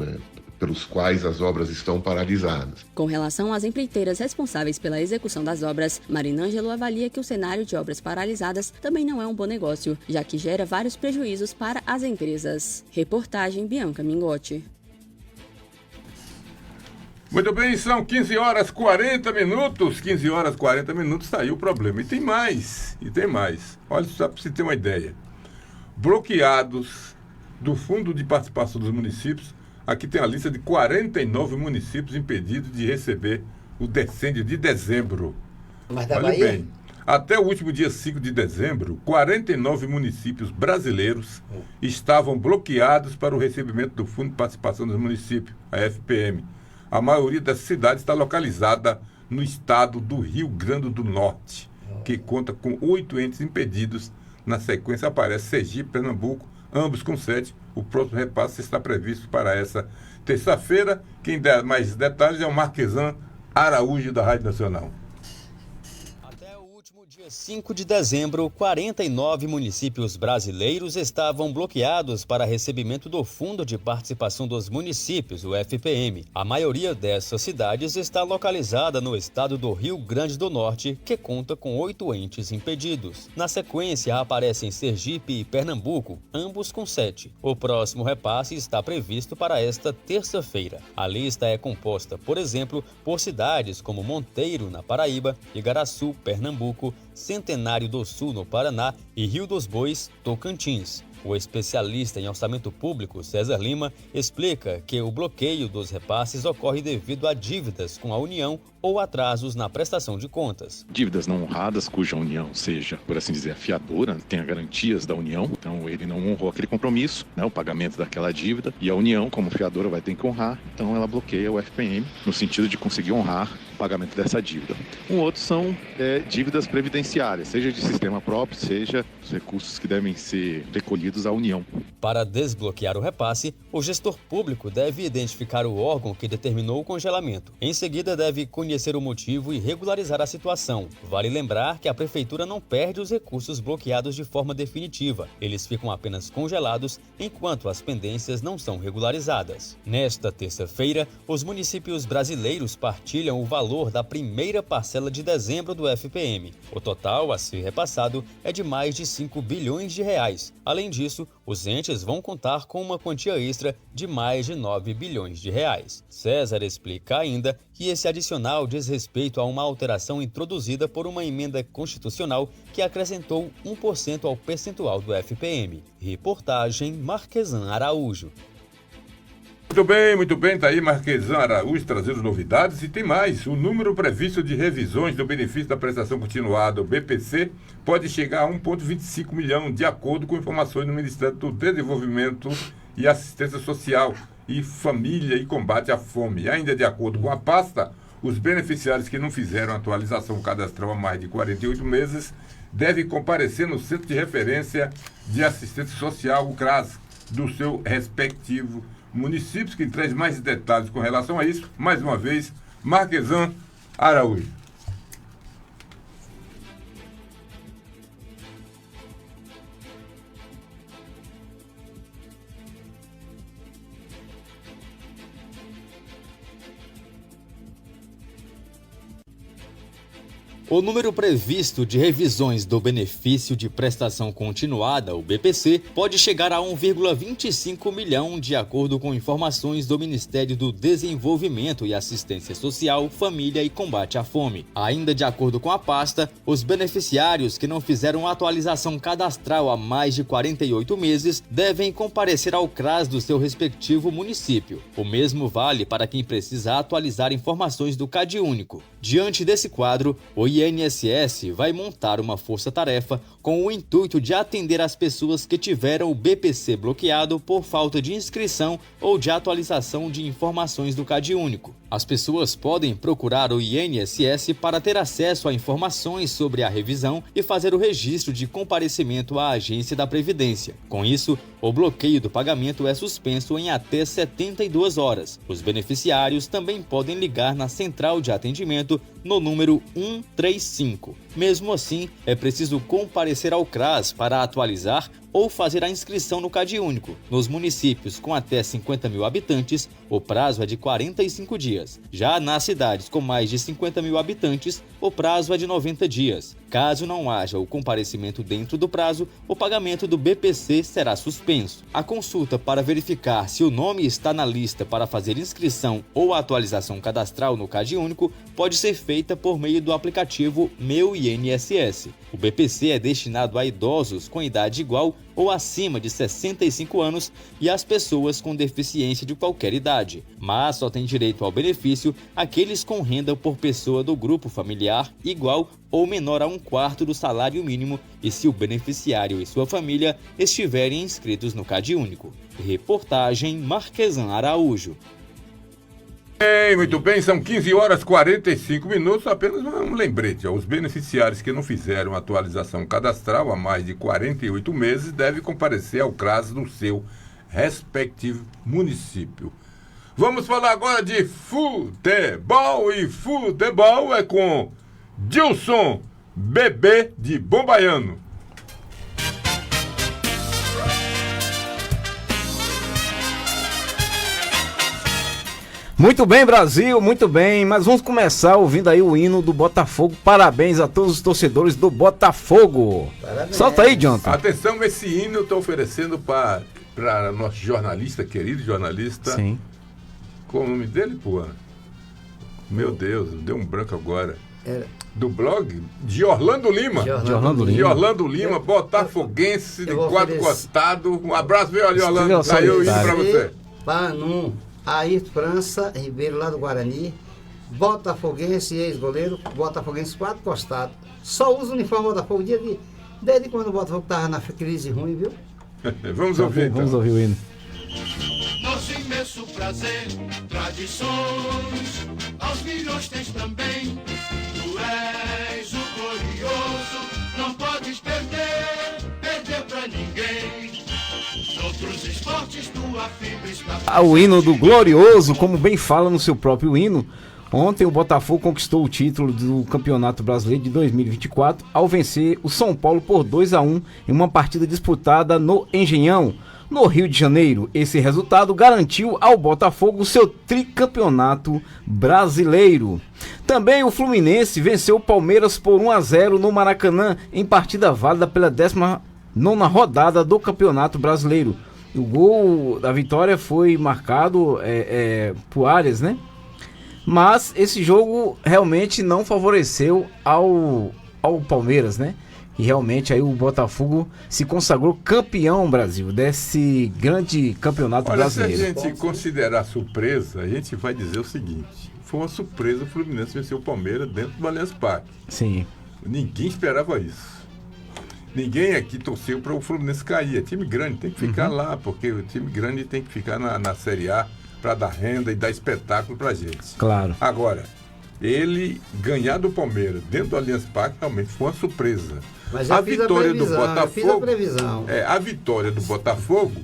pelos quais as obras estão paralisadas. Com relação às empreiteiras responsáveis pela execução das obras, Marinângelo avalia que o cenário de obras paralisadas também não é um bom negócio, já que gera vários prejuízos para as empresas. Reportagem Bianca Mingotti. Muito bem, são 15 horas 40 minutos. 15 horas 40 minutos, saiu o problema. E tem mais. Olha só para você ter uma ideia. Bloqueados do Fundo de Participação dos Municípios, aqui tem a lista de 49 municípios impedidos de receber o decêndio de dezembro. Mas da Olha Bahia? bem, até o último dia 5 de dezembro, 49 municípios brasileiros estavam bloqueados para o recebimento do Fundo de Participação dos Municípios, a FPM. A maioria dessas cidades está localizada no estado do Rio Grande do Norte, que conta com 8 entes impedidos. Na sequência aparece Sergipe, Pernambuco, ambos com 7. O próximo repasse está previsto para essa terça-feira. Quem der mais detalhes é o Marquesan Araújo, da Rádio Nacional. Dia 5 de dezembro, 49 municípios brasileiros estavam bloqueados para recebimento do Fundo de Participação dos Municípios, o FPM. A maioria dessas cidades está localizada no estado do Rio Grande do Norte, que conta com 8 entes impedidos. Na sequência, aparecem Sergipe e Pernambuco, ambos com 7. O próximo repasse está previsto para esta terça-feira. A lista é composta, por exemplo, por cidades como Monteiro, na Paraíba, Igaraçu, Pernambuco, Centenário do Sul, no Paraná, e Rio dos Bois, Tocantins. O especialista em orçamento público, César Lima, explica que o bloqueio dos repasses ocorre devido a dívidas com a União ou atrasos na prestação de contas. Dívidas não honradas, cuja União seja, por assim dizer, a fiadora, tenha garantias da União, então ele não honrou aquele compromisso, o pagamento daquela dívida, e a União, como fiadora, vai ter que honrar, então ela bloqueia o FPM, no sentido de conseguir honrar o pagamento dessa dívida. Um outro são dívidas previdenciárias, seja de sistema próprio, seja os recursos que devem ser recolhidos à União. Para desbloquear o repasse, o gestor público deve identificar o órgão que determinou o congelamento. Em seguida, deve conhecer o motivo e regularizar a situação. Vale lembrar que a Prefeitura não perde os recursos bloqueados de forma definitiva. Eles ficam apenas congelados enquanto as pendências não são regularizadas. Nesta terça-feira, os municípios brasileiros partilham o valor da primeira parcela de dezembro do FPM. O total a ser repassado é de mais de 5 bilhões de reais. Além disso, os entes adolescentes vão contar com uma quantia extra de mais de 9 bilhões de reais. César explica ainda que esse adicional diz respeito a uma alteração introduzida por uma emenda constitucional que acrescentou 1% ao percentual do FPM. Reportagem Marquesan Araújo. Muito bem, tá aí Marquesan Araújo trazendo novidades e tem mais. O número previsto de revisões do benefício da prestação continuada, o BPC, pode chegar a 1,25 milhão, de acordo com informações do Ministério do Desenvolvimento e Assistência Social e Família e Combate à Fome. Ainda de acordo com a pasta, os beneficiários que não fizeram atualização cadastral há mais de 48 meses devem comparecer no Centro de Referência de Assistência Social, o CRAS, do seu respectivo municípios. Que traz mais detalhes com relação a isso, mais uma vez, Marquesan Araújo. O número previsto de revisões do benefício de prestação continuada, o BPC, pode chegar a 1,25 milhão, de acordo com informações do Ministério do Desenvolvimento e Assistência Social, Família e Combate à Fome. Ainda de acordo com a pasta, os beneficiários que não fizeram atualização cadastral há mais de 48 meses devem comparecer ao CRAS do seu respectivo município. O mesmo vale para quem precisa atualizar informações do CadÚnico. Diante desse quadro, o INSS vai montar uma força-tarefa com o intuito de atender as pessoas que tiveram o BPC bloqueado por falta de inscrição ou de atualização de informações do CadÚnico. As pessoas podem procurar o INSS para ter acesso a informações sobre a revisão e fazer o registro de comparecimento à Agência da Previdência. Com isso, o bloqueio do pagamento é suspenso em até 72 horas. Os beneficiários também podem ligar na central de atendimento no número 135. Mesmo assim, é preciso comparecer ao CRAS para atualizar ou fazer a inscrição no CadÚnico. Nos municípios com até 50 mil habitantes, o prazo é de 45 dias. Já nas cidades com mais de 50 mil habitantes, o prazo é de 90 dias. Caso não haja o comparecimento dentro do prazo, o pagamento do BPC será suspenso. A consulta para verificar se o nome está na lista para fazer inscrição ou atualização cadastral no CadÚnico pode ser feita por meio do aplicativo Meu INSS. O BPC é destinado a idosos com idade igual ou acima de 65 anos e às pessoas com deficiência de qualquer idade, mas só tem direito ao benefício aqueles com renda por pessoa do grupo familiar igual ou menor a 1/4 do salário mínimo e se o beneficiário e sua família estiverem inscritos no CadÚnico. Reportagem Marquesan Araújo. Muito bem, são 15 horas e 45 minutos, apenas um lembrete. Os beneficiários que não fizeram atualização cadastral há mais de 48 meses devem comparecer ao CRAS no seu respectivo município. Vamos falar agora de futebol, e futebol é com Dilson Bebê de Bombaiano. Muito bem, Brasil, muito bem, mas vamos começar ouvindo aí o hino do Botafogo. Parabéns a todos os torcedores do Botafogo. Parabéns. Solta aí, Jonathan. Atenção, esse hino eu estou oferecendo para nosso jornalista, querido jornalista. Sim. Qual o nome dele, pô? Meu Deus, deu um branco agora. Do blog de Orlando Lima. De Orlando Lima, botafoguense, de quatro costados. Um abraço, meu Orlando. Daí eu indo para você. Panum. Aí França, Ribeiro lá do Guarani, botafoguense, ex-goleiro, botafoguense 4 costados. Só usa o uniforme Botafogo desde quando o Botafogo estava na crise ruim, viu? Vamos ouvir, então. Vamos ouvir o hino. Nosso imenso prazer, tradições, aos milhões tens também. Tu és o glorioso, não podes perder pra ninguém. Outros esportes, tua fibra está... O hino do Glorioso, como bem fala no seu próprio hino. Ontem o Botafogo conquistou o título do Campeonato Brasileiro de 2024 ao vencer o São Paulo por 2-1 em uma partida disputada no Engenhão, no Rio de Janeiro. Esse resultado garantiu ao Botafogo o seu tricampeonato brasileiro. Também o Fluminense venceu o Palmeiras por 1-0 no Maracanã em partida válida pela 19ª rodada do Campeonato Brasileiro. O gol da vitória foi marcado por Arias, né? Mas esse jogo realmente não favoreceu ao Palmeiras, né? E realmente aí o Botafogo se consagrou campeão, Brasil, desse grande campeonato brasileiro. Se a gente considerar surpresa, a gente vai dizer o seguinte: foi uma surpresa o Fluminense vencer o Palmeiras dentro do Allianz Parque. Sim. Ninguém esperava isso. Ninguém aqui torceu para o Fluminense cair. É time grande, tem que ficar lá, porque o time grande tem que ficar na Série A para dar renda e dar espetáculo para a gente. Claro. Agora, ele ganhar do Palmeiras dentro do Allianz Parque realmente foi uma surpresa. Mas a vitória do Botafogo, a vitória do Botafogo,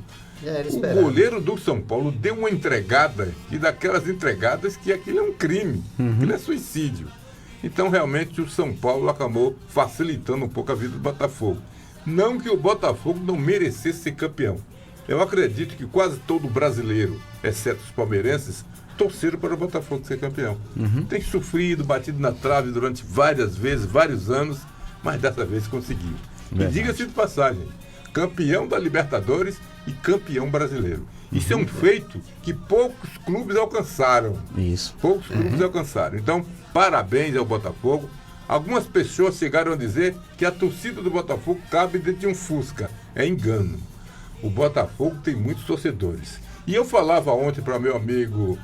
o goleiro do São Paulo deu uma entregada, e daquelas entregadas que aquilo é um crime, aquilo é suicídio. Então, realmente, o São Paulo acabou facilitando um pouco a vida do Botafogo. Não que o Botafogo não merecesse ser campeão. Eu acredito que quase todo brasileiro, exceto os palmeirenses, torceram para o Botafogo ser campeão. Tem sofrido, batido na trave durante várias vezes, vários anos, mas dessa vez conseguiu. E diga-se de passagem, campeão da Libertadores e campeão brasileiro. Isso é um feito que poucos clubes alcançaram. Isso. Poucos clubes alcançaram. Então, parabéns ao Botafogo. Algumas pessoas chegaram a dizer que a torcida do Botafogo cabe dentro de um Fusca. É engano. O Botafogo tem muitos torcedores. E eu falava ontem para meu amigo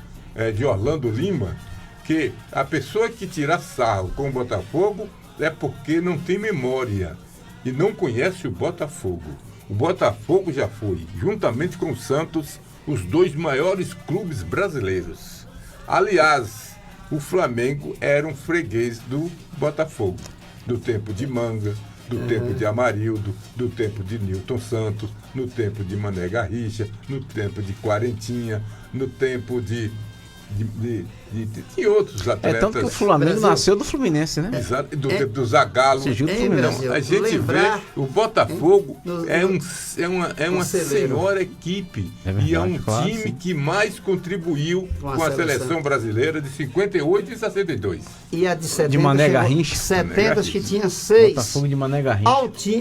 de Orlando Lima que a pessoa que tira sarro com o Botafogo é porque não tem memória e não conhece o Botafogo. O Botafogo já foi, juntamente com o Santos, os dois maiores clubes brasileiros. Aliás, o Flamengo era um freguês do Botafogo, do tempo de Manga, do tempo de Amarildo, do tempo de Nilton Santos, no tempo de Mané Garrincha, no tempo de Quarentinha, no tempo de outros atletas. Tanto que o Flamengo nasceu do Fluminense, né? Exato, do tempo do Zagallo. Brasil, a gente vê, o Botafogo é uma senhora equipe. Verdade, e é um claro, time sim. que mais contribuiu com a seleção brasileira de 58 e 62. E a de 70 de Mané Garrincha. 70 que tinha 6. Botafogo de Mané Garrincha.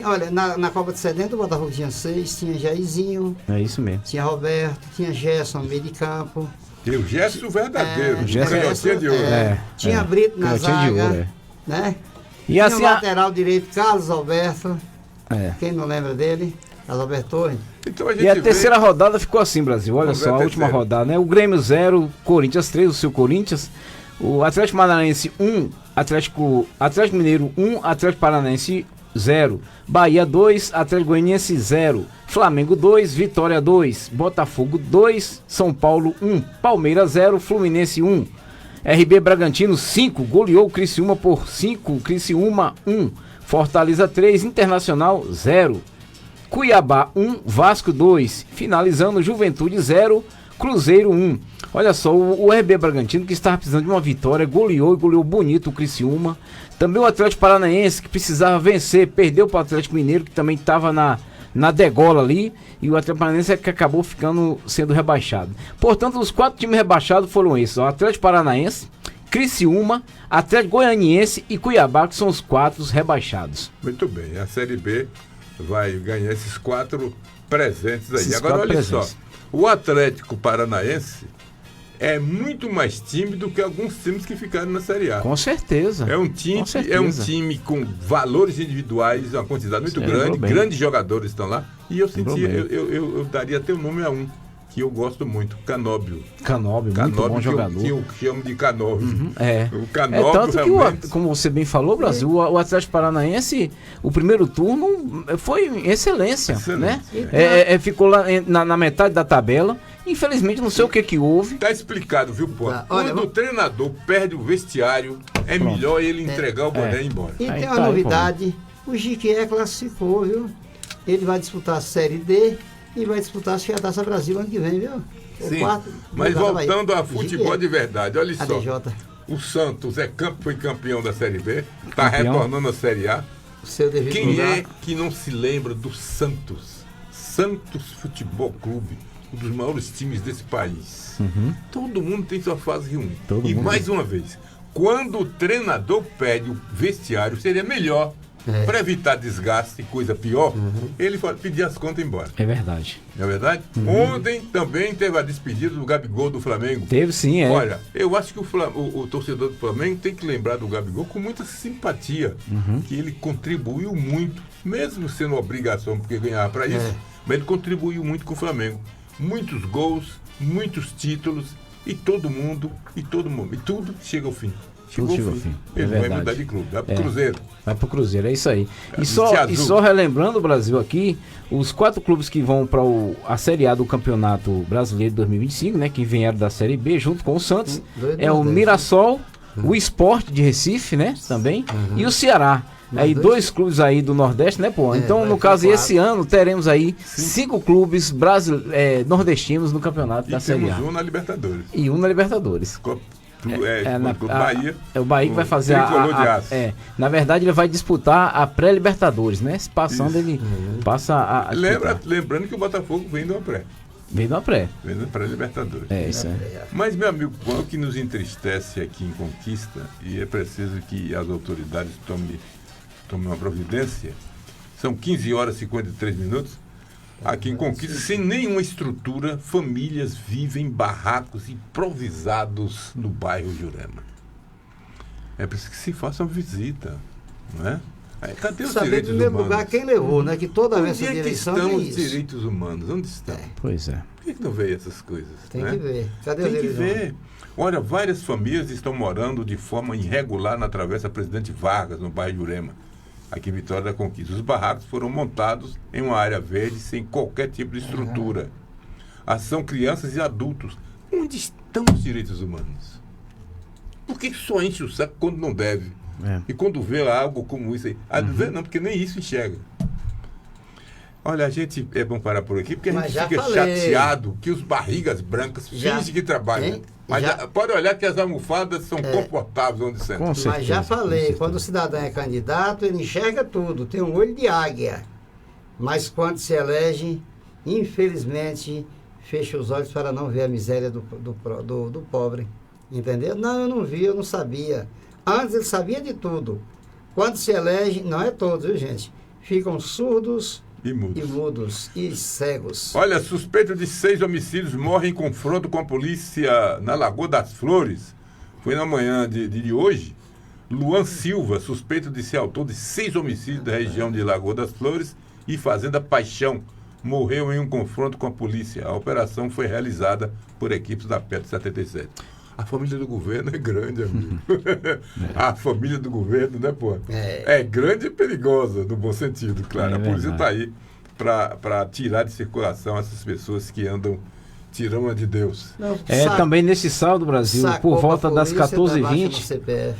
Olha, na Copa de 70 o Botafogo tinha 6, tinha Jairzinho. É isso mesmo. Tinha Roberto, tinha Gerson, meio de campo. E o Gerson verdadeiro, Gerson de ouro. Tinha Brito na zaga, de ouro, né? E tinha assim, o lateral direito, Carlos Alberto. É. Quem não lembra dele? Carlos Alberto Torres. Então e a terceira rodada ficou assim, Brasil. Olha só, a última rodada, né? O Grêmio 0, Corinthians 3, o seu Corinthians. O Atlético Paranaense 1, Atlético Mineiro 1, Atlético Paranaense 0. Bahia 2, Atlético Goianiense 0. Flamengo 2, Vitória 2. Botafogo 2, São Paulo 1. Palmeiras 0, Fluminense 1. RB Bragantino 5, goleou o Criciúma por 5, Criciúma 1. Fortaleza 3, Internacional 0. Cuiabá 1, Vasco 2. Finalizando, Juventude 0, Cruzeiro 1. Olha só, o RB Bragantino, que estava precisando de uma vitória, goleou bonito o Criciúma. Também o Atlético Paranaense, que precisava vencer, perdeu para o Atlético Mineiro, que também estava na degola ali. E o Atlético Paranaense é que acabou sendo rebaixado. Portanto, os 4 times rebaixados foram esses: o Atlético Paranaense, Criciúma, Atlético Goianiense e Cuiabá, que são os 4 rebaixados. Muito bem, a Série B vai ganhar esses 4 presentes aí. Agora olha só, o Atlético Paranaense é muito mais time do que alguns times que ficaram na Série A. Com certeza. É um time com valores individuais, uma quantidade muito grande, grandes jogadores estão lá. E eu eu daria até o nome a um que eu gosto muito, Canóbio. Canóbio, muito bom jogador. Que eu chamo de Canóbio. O Canóbio tanto realmente... que, como você bem falou, Brasil, o Atlético Paranaense, o primeiro turno foi excelência. Né? Ficou lá na metade da tabela. Infelizmente, não sei o que houve. Tá explicado, viu, pô? Quando o treinador perde o vestiário, é melhor ele entregar o boné e ir embora. E tem uma novidade, o Jiquié classificou, viu? Ele vai disputar a Série D e vai disputar a Taça Brasil ano que vem, viu? Sim, mas voltando a futebol de verdade, olha só. O Santos foi campeão da Série B, está retornando à Série A. Quem é que não se lembra do Santos? Santos Futebol Clube, um dos maiores times desse país. Todo mundo tem sua fase ruim. Mais uma vez, quando o treinador perde o vestiário, seria melhor Para evitar desgaste e coisa pior, ele pedia as contas e ir embora. É verdade. Não é verdade? Ontem também teve a despedida do Gabigol do Flamengo. Teve sim, é. Olha, eu acho que o torcedor do Flamengo tem que lembrar do Gabigol com muita simpatia, que ele contribuiu muito, mesmo sendo obrigação, porque ganhava para isso, mas ele contribuiu muito com o Flamengo. Muitos gols, muitos títulos, e todo mundo, e tudo chega ao fim. Chegou ao fim. Ele vai mudar de clube, vai pro Cruzeiro. Vai pro Cruzeiro, é isso aí. E só relembrando o Brasil aqui, os 4 clubes que vão para a Série A do Campeonato Brasileiro de 2025, né, que vieram da Série B junto com o Santos, é o Mirassol, o Sport de Recife, né, também, e o Ceará. Aí 2 clubes aí do Nordeste, né, pô? Então, no caso, esse ano teremos aí 5 clubes nordestinos no campeonato da Série A. E temos um na Libertadores. E um na Libertadores. Bahia. É o Bahia que vai fazer na verdade, ele vai disputar a pré-Libertadores, né? Se passando, ele passa a lembrando que o Botafogo vem de uma pré. Vem de uma pré. Vem da pré-Libertadores. É isso aí. Mas, meu amigo, o que nos entristece aqui em Conquista, e é preciso que as autoridades tomem uma providência, são 15 horas e 53 minutos. Aqui em Conquista, sem nenhuma estrutura, famílias vivem em barracos improvisados no bairro Jurema. É preciso que se faça uma visita, não é? Cadê os direitos humanos? Em lugar, quem levou, né? Que toda vez essa direção onde estão os direitos humanos? Onde estão? Pois é. Por que não veio essas coisas? Tem que ver. Cadê os direitos humanos? Tem que ver. Olha, várias famílias estão morando de forma irregular na Travessa Presidente Vargas, no bairro Jurema, aqui em Vitória da Conquista. Os barracos foram montados em uma área verde sem qualquer tipo de estrutura. São crianças e adultos. Onde estão os direitos humanos? Por que só enche o saco quando não deve? E quando vê algo como isso aí? Vê não, porque nem isso enxerga. Olha, a gente é bom parar por aqui, porque a gente fica chateado que os barrigas brancas fingem que trabalham. Mas pode olhar que as almofadas são confortáveis onde sentam. Mas já falei, quando o cidadão é candidato, ele enxerga tudo, tem um olho de águia. Mas quando se elege, infelizmente, fecha os olhos para não ver a miséria do pobre. Entendeu? Não, eu não vi, eu não sabia. Antes ele sabia de tudo. Quando se elege, não é todos, viu, gente? Ficam surdos e mudos e cegos. Olha, suspeito de 6 homicídios morre em confronto com a polícia na Lagoa das Flores. Foi na manhã de hoje. Luan Silva, suspeito de ser autor de 6 homicídios da região de Lagoa das Flores e Fazenda Paixão, morreu em um confronto com a polícia. A operação foi realizada por equipes da PET 77. A família do governo é grande, amigo. A família do governo, né, pô? É grande e perigosa, no bom sentido, claro. A polícia está aí para tirar de circulação essas pessoas que andam tirando a de Deus. Também nesse sábado, Brasil, por volta das 14h20,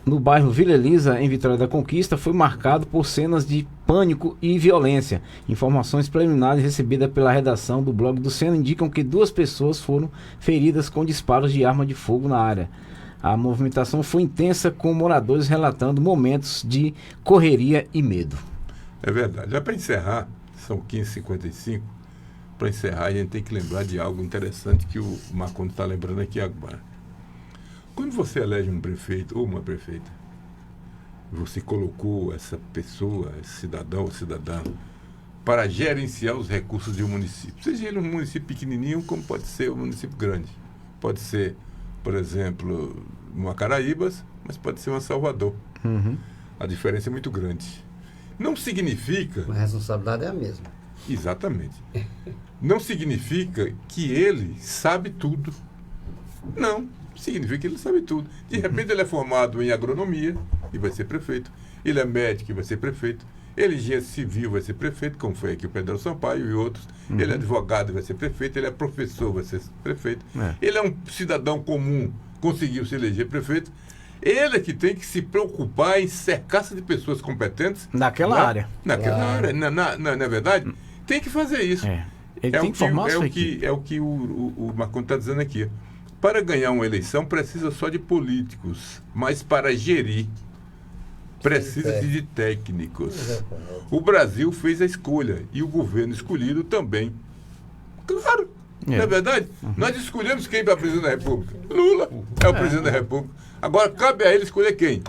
no bairro Vila Elisa, em Vitória da Conquista, foi marcado por cenas de pânico e violência. Informações preliminares recebidas pela redação do blog do Sena indicam que 2 pessoas foram feridas com disparos de arma de fogo na área. A movimentação foi intensa, com moradores relatando momentos de correria e medo. É verdade. Já para encerrar, são 15h55, para encerrar a gente tem que lembrar de algo interessante que o Marcondes está lembrando aqui agora. Quando você elege um prefeito ou uma prefeita, você colocou essa pessoa, esse cidadão ou cidadã, para gerenciar os recursos de um município. Seja ele um município pequenininho, como pode ser um município grande. Pode ser, por exemplo, uma Caraíbas, mas pode ser uma Salvador. A diferença é muito grande. Não significa... A responsabilidade é a mesma. Exatamente. Não significa que ele sabe tudo. Não. Significa que ele sabe tudo. De repente ele é formado em agronomia e vai ser prefeito. Ele é médico e vai ser prefeito. Ele é engenheiro civil, vai ser prefeito, como foi aqui o Pedro Sampaio e outros. Ele é advogado e vai ser prefeito. Ele é professor, vai ser prefeito. Ele é um cidadão comum, conseguiu se eleger prefeito. Ele é que tem que se preocupar em cercar-se de pessoas competentes. Naquela área. Naquela área. Não é verdade? Tem que fazer isso. Ele tem que formar sua equipe. É o que o Marcondes está dizendo aqui. Para ganhar uma eleição precisa só de políticos, mas para gerir precisa de técnicos. O Brasil fez a escolha e o governo escolhido também. Claro, não é verdade? Nós escolhemos quem para presidente da República. Lula é o presidente da República. Agora cabe a ele escolher quem?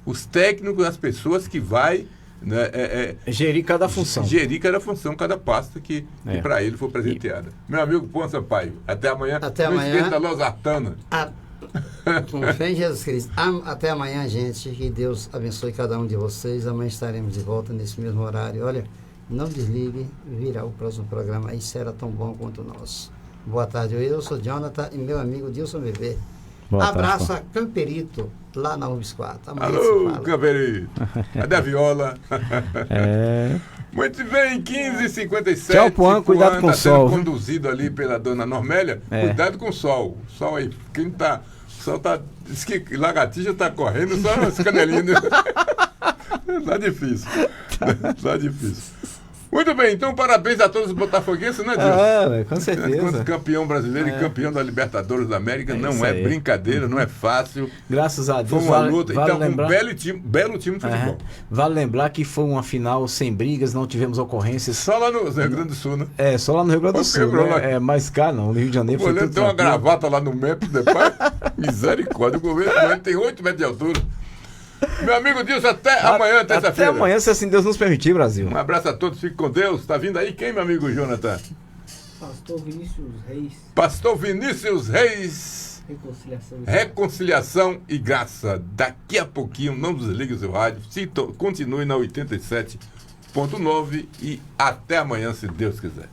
Os técnicos, as pessoas que vai né, gerir cada função. Gerir cada função, cada pasta que para ele for presenteada. Meu amigo Pão Sampaio, até amanhã. Até não amanhã. esqueça da Losartana. Com fé em Jesus Cristo. Até amanhã, gente. Que Deus abençoe cada um de vocês. Amanhã estaremos de volta nesse mesmo horário. Olha, não desligue, virá o próximo programa aí, será tão bom quanto o nosso. Boa tarde, eu sou Jonathan e meu amigo Dilson Bebê. Abraço a Camperito, lá na UBS 4. Amanhã alô, Camperito. Cadê a viola? Muito bem, 15h57. Tchau, Puan, cuidado com o sol. Sendo conduzido ali pela dona Normélia. Cuidado com o sol. O sol aí, quem tá... O sol tá... Diz que lagartixa tá correndo, só as canelinhas. Tá difícil. Tá difícil. Muito bem, então parabéns a todos os botafoguenses, né, Dilson? Com certeza. Campeão brasileiro e campeão da Libertadores da América, não é brincadeira, não é fácil. Graças a Deus. Foi uma luta, vale então lembrar, um belo time de futebol. Vale lembrar que foi uma final sem brigas, não tivemos ocorrências. Só lá no Rio Grande do Sul, né? Só lá no Rio Grande do Sul, né? Mas cá não, no Rio de Janeiro. O goleiro tem uma gravata lá no Memphis, depois, misericórdia, o goleiro tem 8 metros de altura. Meu amigo Dilson, até amanhã, terça-feira. Até amanhã, se assim Deus nos permitir, Brasil. Um abraço a todos, fique com Deus. Tá vindo aí quem, meu amigo Jonathan? Pastor Vinícius Reis. Pastor Vinícius Reis. Reconciliação e graça. Daqui a pouquinho, não desligue o seu rádio. Continue na 87.9 e até amanhã, se Deus quiser.